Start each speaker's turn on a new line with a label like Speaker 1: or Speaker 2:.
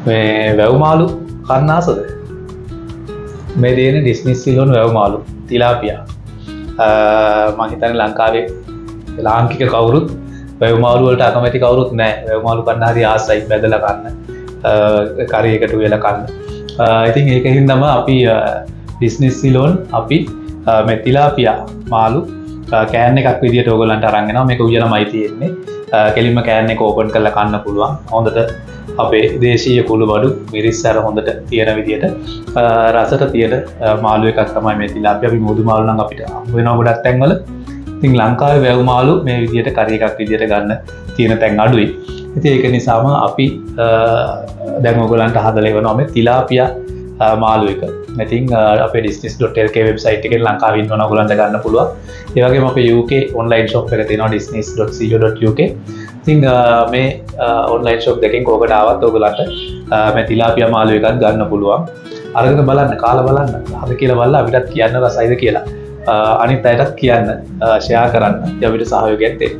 Speaker 1: මේ වැව්මාලු කන්නාසද මේ තියෙන ඩිස්නිස් සිලෝන් වැව්මාලු තිලාපියා මහිතන ලංකාවේ ලාංකික කවුරුත් වැව්මාලුවලට අකමැති කවුරුත් නෑ වැව්මාලු කන්න හරි ආසයි බැදල කන්න කරයකට වෙල කන්න ඉතින් ඒක හින්දම අපි ඩිස්නිස් සිලෝන් අපි මෙතිලාපියා මාලු කෑන්න එකක් විදිට ඕගලන්ට අරන්ගෙන මේක උයන මයි තියෙන්නේ කෙලින්ම කෑන්න එක ඕපන් කරලා කන්න පුළුවන් හොඳට අපේ දේශීය කුළු බඩු මිරිස් සැර හොඳට තියෙන විදියට රසට තියෙන මාළු එකක් තමයි මේ තිලාපියා. අපි මුදු මාළු නම් අපිට හම්බ වෙනවා ගොඩක් තැන්වල. ඉතින් ලංකාවේ වැව් මාළු මේ විදියට කරි එකක් විදියට ගන්න තියෙන තැන් අඩුයි. ඉතින් ඒක නිසාම අපි දැන් ඔයගලන්ට හදලා ඉවනවා මේ තිලාපියා මාළු එක. ඉතින් අපේ disneys.lk වෙබ්සයිට් එකෙන් ලංකාවේ ඉන්නවනම් ඔයගලන්ට ගන්න පුළුවන්. ඒ වගේම අපේ UK online shop එක තියෙනවා disneys.co.uk. ඉතින් මේ ඔන්ලයින් ෂොප් දෙකෙන් කෝකට ආවත් ඔයගලන්ට මේ තිලාපියා මාළු එකක් ගන්න පුළුවන්. අරගෙන බලන්න කාලා බලන්න. හරි කියලා බලලා අපිටත් කියන්න රසයිද කියලා. අනිත් අයටත් කියන්න ෂෙයා කරන්න. අපිට සහයෝගයක් දෙන්න.